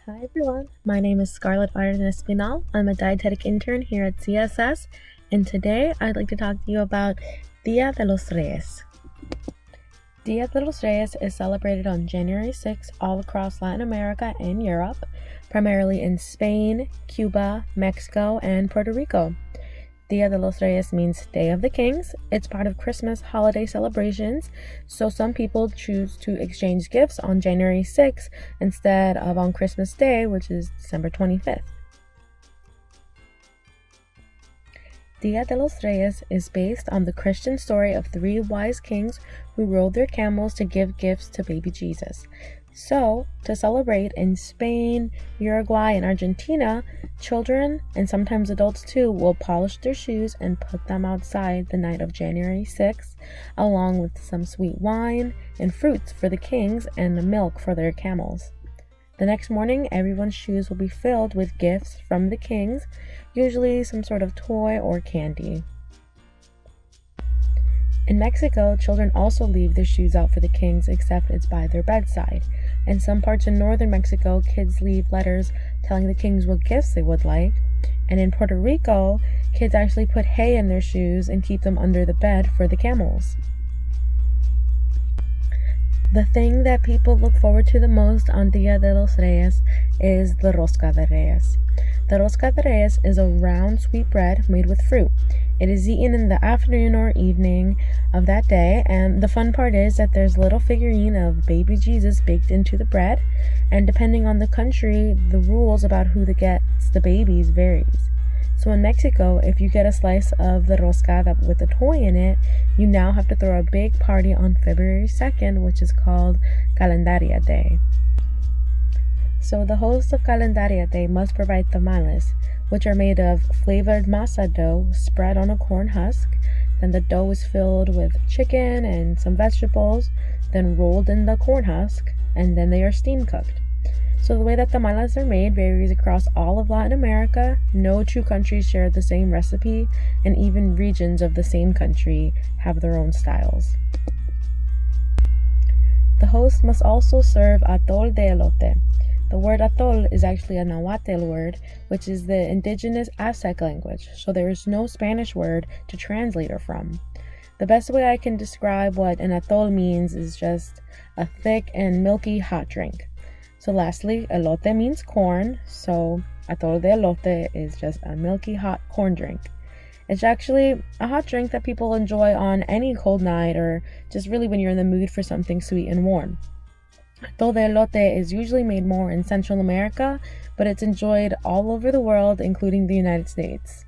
Hi everyone, my name is Scarllette Ardon. I'm a dietetic intern here at CSS, and today I'd like to talk to you about Dia De Los Reyes. Dia De Los Reyes is celebrated on January 6 all across Latin America and Europe, primarily in Spain, Cuba, Mexico, and Puerto Rico. Dia de los Reyes means Day of the Kings. It's part of Christmas holiday celebrations, so some people choose to exchange gifts on January 6th instead of on Christmas Day, which is December 25th. Dia de los Reyes is based on the Christian story of three wise kings who rode their camels to give gifts to baby Jesus. So, to celebrate in Spain, Uruguay, and Argentina, children, and sometimes adults too, will polish their shoes and put them outside the night of January 6th, along with some sweet wine and fruits for the kings and the milk for their camels. The next morning, everyone's shoes will be filled with gifts from the kings, usually some sort of toy or candy. In Mexico, children also leave their shoes out for the kings, except it's by their bedside. In some parts in northern Mexico, kids leave letters telling the kings what gifts they would like. And in Puerto Rico, kids actually put hay in their shoes and keep them under the bed for the camels. The thing that people look forward to the most on Dia de los Reyes is the Rosca De Reyes. The Rosca De Reyes is a round sweet bread made with fruit. It is eaten in the afternoon or evening of that day, and the fun part is that there's a little figurine of baby Jesus baked into the bread, and depending on the country, the rules about who gets the babies varies. So in Mexico, if you get a slice of the rosca with a toy in it, you now have to throw a big party on February 2nd, which is called Calendaria Day. So the host of Calendaria Day must provide tamales, which are made of flavored masa dough spread on a corn husk. Then the dough is filled with chicken and some vegetables, then rolled in the corn husk, and then they are steam cooked. So the way that tamales are made varies across all of Latin America. No two countries share the same recipe, and even regions of the same country have their own styles. The host must also serve Atol De Elote. The word atol is actually a Nahuatl word, which is the indigenous Aztec language, so there is no Spanish word to translate it from. The best way I can describe what an atol means is just a thick and milky hot drink. So lastly, elote means corn, so Atol De Elote is just a milky hot corn drink. It's actually a hot drink that people enjoy on any cold night or just really when you're in the mood for something sweet and warm. Atol De Elote is usually made more in Central America, but it's enjoyed all over the world, including the United States.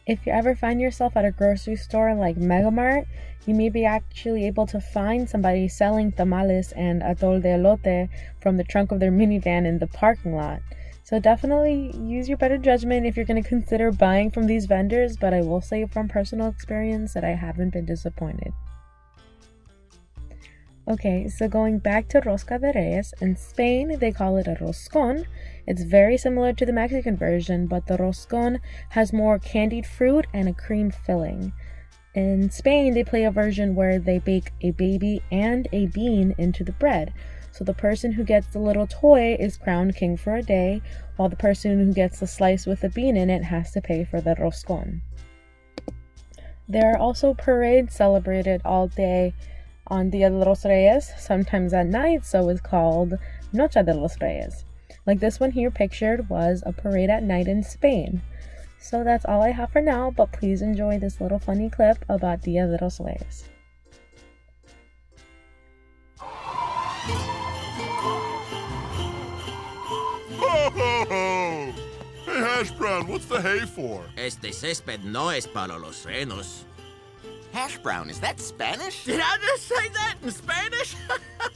If you ever find yourself at a grocery store like Megamart, you may be actually able to find somebody selling tamales and Atol De Elote from the trunk of their minivan in the parking lot. So definitely use your better judgment if you're going to consider buying from these vendors, but I will say from personal experience that I haven't been disappointed. Okay, so going back to Rosca De Reyes, in Spain they call it a roscón. It's very similar to the Mexican version, but the roscón has more candied fruit and a cream filling. In Spain, they play a version where they bake a baby and a bean into the bread. So the person who gets the little toy is crowned king for a day, while the person who gets the slice with the bean in it has to pay for the roscón. There are also parades celebrated all day on Dia de los Reyes, sometimes at night, so it's called Noche de los Reyes. Like this one here pictured was a parade at night in Spain. So that's all I have for now, but please enjoy this little funny clip about Dia de los Reyes. Hey, Hash Brown, what's the hay for? Este césped no es para los renos. Hash brown, is that Spanish? Did I just say that in Spanish?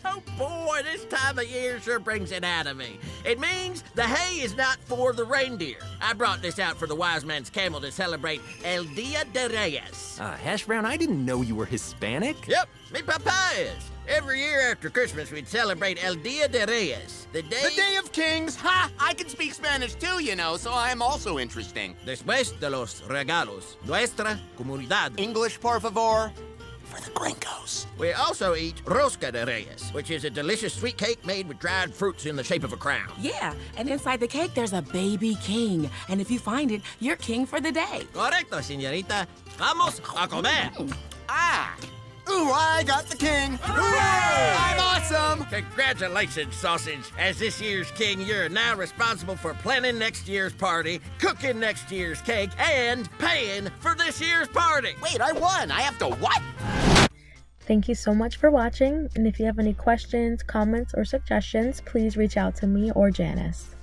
Oh boy, this time of year sure brings it out of me. It means the hay is not for the reindeer. I brought this out for the wise man's camel to celebrate El Dia De Reyes. Hash Brown, I didn't know you were Hispanic. Yep, me papa is. Every year after Christmas, we'd celebrate El Dia De Reyes, the Day of Kings? Ha! I can speak Spanish too, you know, so I'm also interesting. Después de los regalos, nuestra comunidad. English, por favor. for the gringos. We also eat Rosca De Reyes, which is a delicious sweet cake made with dried fruits in the shape of a crown. Yeah, and inside the cake, there's a baby king. And if you find it, you're king for the day. Correcto, señorita. Vamos a comer. Ah! Ooh, I got the king! Hooray! I'm awesome! Congratulations, Sausage. As this year's king, you're now responsible for planning next year's party, cooking next year's cake, and paying for this year's party. Wait, I won! I have to what? Thank you so much for watching, and if you have any questions, comments, or suggestions, please reach out to me or Janice.